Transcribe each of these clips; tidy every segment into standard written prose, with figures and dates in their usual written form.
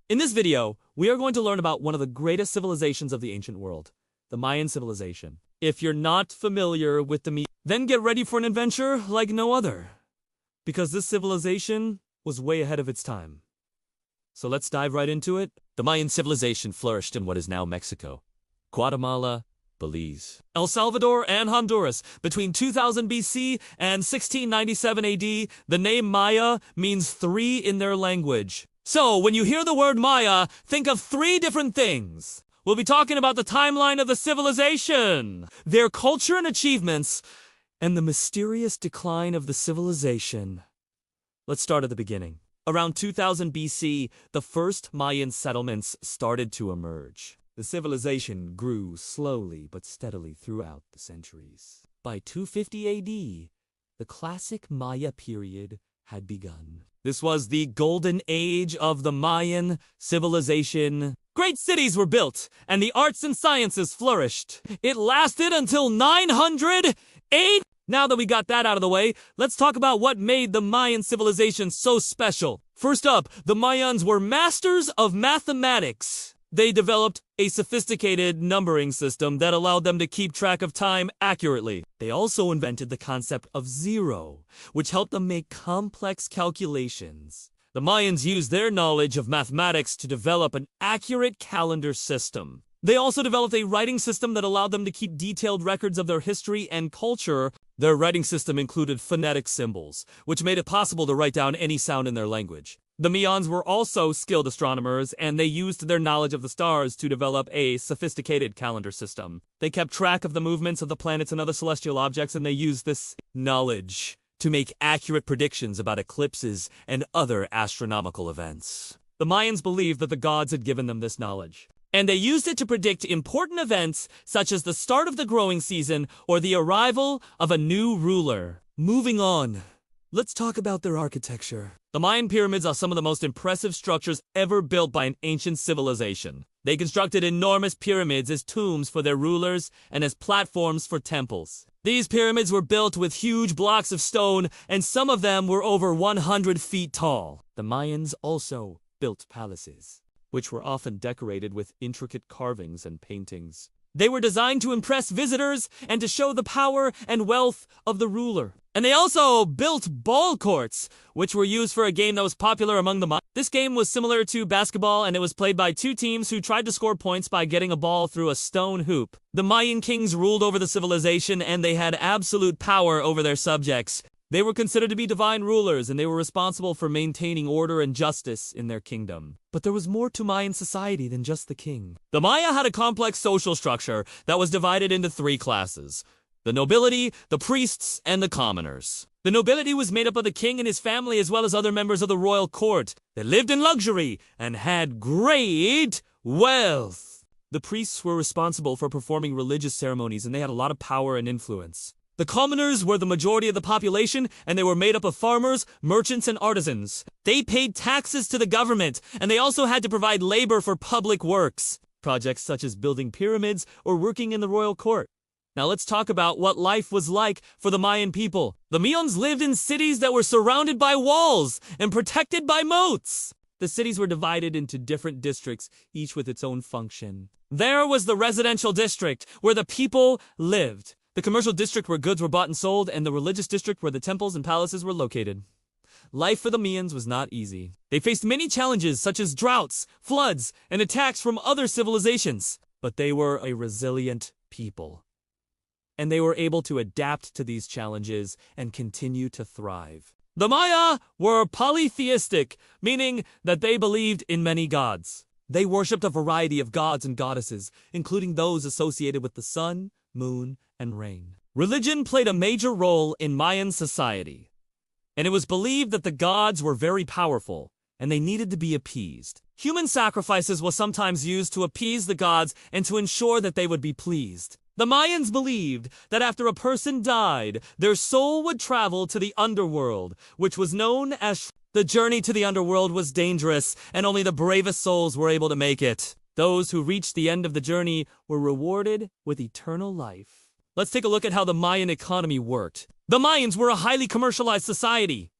In this video, we are going to learn about one of the greatest civilizations of the ancient world, the Mayan Civilization. If you're not familiar with then get ready for an adventure like no other, because this civilization was way ahead of its time. So let's dive right into it. The Mayan Civilization flourished in what is now Mexico, Guatemala, Belize, El Salvador, and Honduras. Between 2000 BC and 1697 AD, the name Maya means three in their language. So, when you hear the word Maya, think of three different things. We'll be talking about the timeline of the civilization, their culture and achievements, and the mysterious decline of the civilization. Let's start at the beginning. Around 2000 BC, the first Mayan settlements started to emerge. The civilization grew slowly but steadily throughout the centuries. By 250 AD, the classic Maya period had begun. This was the golden age of the Mayan civilization. Great cities were built, and the arts and sciences flourished. It lasted until 908. Now that we got that out of the way, let's talk about what made the Mayan civilization so special. First up, the Mayans were masters of mathematics. They developed a sophisticated numbering system that allowed them to keep track of time accurately. They also invented the concept of zero, which helped them make complex calculations. The Mayans used their knowledge of mathematics to develop an accurate calendar system. They also developed a writing system that allowed them to keep detailed records of their history and culture. Their writing system included phonetic symbols, which made it possible to write down any sound in their language. The Mayans were also skilled astronomers, and they used their knowledge of the stars to develop a sophisticated calendar system. They kept track of the movements of the planets and other celestial objects, and they used this knowledge to make accurate predictions about eclipses and other astronomical events. The Mayans believed that the gods had given them this knowledge, and they used it to predict important events such as the start of the growing season or the arrival of a new ruler. Moving on, let's talk about their architecture. The Mayan pyramids are some of the most impressive structures ever built by an ancient civilization. They constructed enormous pyramids as tombs for their rulers and as platforms for temples. These pyramids were built with huge blocks of stone, and some of them were over 100 feet tall. The Mayans also built palaces, which were often decorated with intricate carvings and paintings. They were designed to impress visitors and to show the power and wealth of the ruler. And they also built ball courts, which were used for a game that was popular among the Mayans. This game was similar to basketball, and it was played by two teams who tried to score points by getting a ball through a stone hoop. The Mayan kings ruled over the civilization, and they had absolute power over their subjects. They were considered to be divine rulers, and they were responsible for maintaining order and justice in their kingdom. But there was more to Mayan society than just the king. The Maya had a complex social structure that was divided into three classes: the nobility, the priests, and the commoners. The nobility was made up of the king and his family as well as other members of the royal court. They lived in luxury and had great wealth. The priests were responsible for performing religious ceremonies, and they had a lot of power and influence. The commoners were the majority of the population, and they were made up of farmers, merchants, and artisans. They paid taxes to the government, and they also had to provide labor for public works, projects such as building pyramids or working in the royal court. Now let's talk about what life was like for the Mayan people. The Mayans lived in cities that were surrounded by walls and protected by moats. The cities were divided into different districts, each with its own function. There was the residential district, where the people lived. The commercial district where goods were bought and sold, and the religious district where the temples and palaces were located. Life for the Mayans was not easy. They faced many challenges such as droughts, floods, and attacks from other civilizations. But they were a resilient people, and they were able to adapt to these challenges and continue to thrive. The Maya were polytheistic, meaning that they believed in many gods. They worshipped a variety of gods and goddesses, including those associated with the sun, moon, and rain. Religion played a major role in Mayan society, and it was believed that the gods were very powerful, and they needed to be appeased. Human sacrifices was sometimes used to appease the gods and to ensure that they would be pleased. The Mayans believed that after a person died, their soul would travel to the underworld, which was known as the journey to the underworld was dangerous, and only the bravest souls were able to make it. Those who reached the end of the journey were rewarded with eternal life. Let's take a look at how the Mayan economy worked. The Mayans were a highly commercialized society,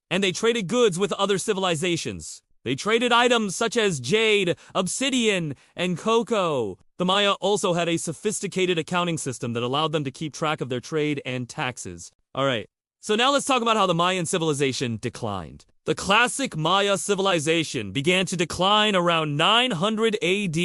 and they traded goods with other civilizations. They traded items such as jade, obsidian, and cocoa. The Maya also had a sophisticated accounting system that allowed them to keep track of their trade and taxes. Alright, so now let's talk about how the Mayan civilization declined. The classic Maya civilization began to decline around 900 AD,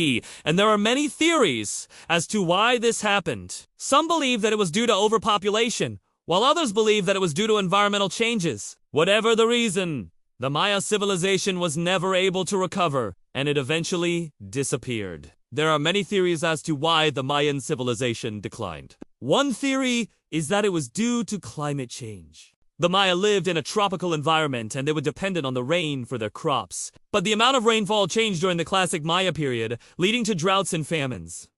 and there are many theories as to why this happened. Some believe that it was due to overpopulation, while others believe that it was due to environmental changes. Whatever the reason, the Maya civilization was never able to recover, and it eventually disappeared. There are many theories as to why the Mayan civilization declined. One theory is that it was due to climate change. The Maya lived in a tropical environment and they were dependent on the rain for their crops. But the amount of rainfall changed during the classic Maya period, leading to droughts and famines.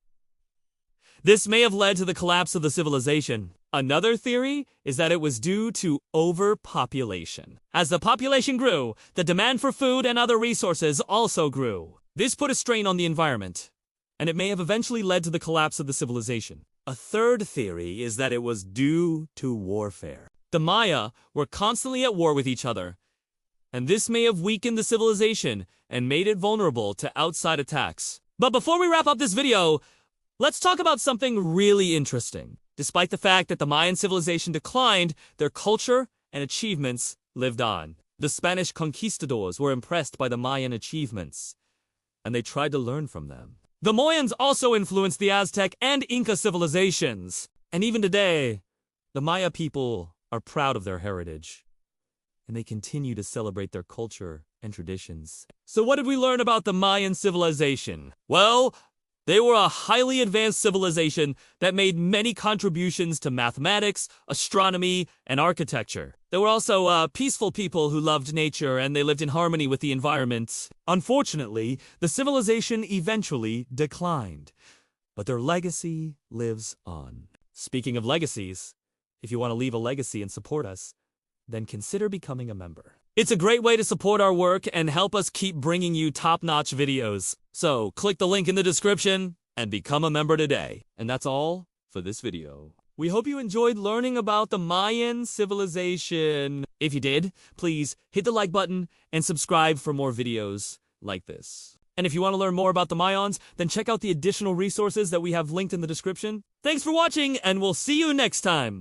This may have led to the collapse of the civilization. Another theory is that it was due to overpopulation. As the population grew, the demand for food and other resources also grew. This put a strain on the environment, and it may have eventually led to the collapse of the civilization. A third theory is that it was due to warfare. The Maya were constantly at war with each other, and this may have weakened the civilization and made it vulnerable to outside attacks. But before we wrap up this video, let's talk about something really interesting. Despite the fact that the Mayan civilization declined, their culture and achievements lived on. The Spanish conquistadors were impressed by the Mayan achievements, and they tried to learn from them. The Mayans also influenced the Aztec and Inca civilizations, and even today, the Maya people are proud of their heritage, and they continue to celebrate their culture and traditions. So what did we learn about the Mayan civilization? Well, they were a highly advanced civilization that made many contributions to mathematics, astronomy, and architecture. They were also peaceful people who loved nature and they lived in harmony with the environment. Unfortunately, the civilization eventually declined, but their legacy lives on. Speaking of legacies, if you want to leave a legacy and support us, then consider becoming a member. It's a great way to support our work and help us keep bringing you top-notch videos. So, click the link in the description and become a member today. And that's all for this video. We hope you enjoyed learning about the Mayan civilization. If you did, please hit the like button and subscribe for more videos like this. And if you want to learn more about the Mayans, then check out the additional resources that we have linked in the description. Thanks for watching, and we'll see you next time.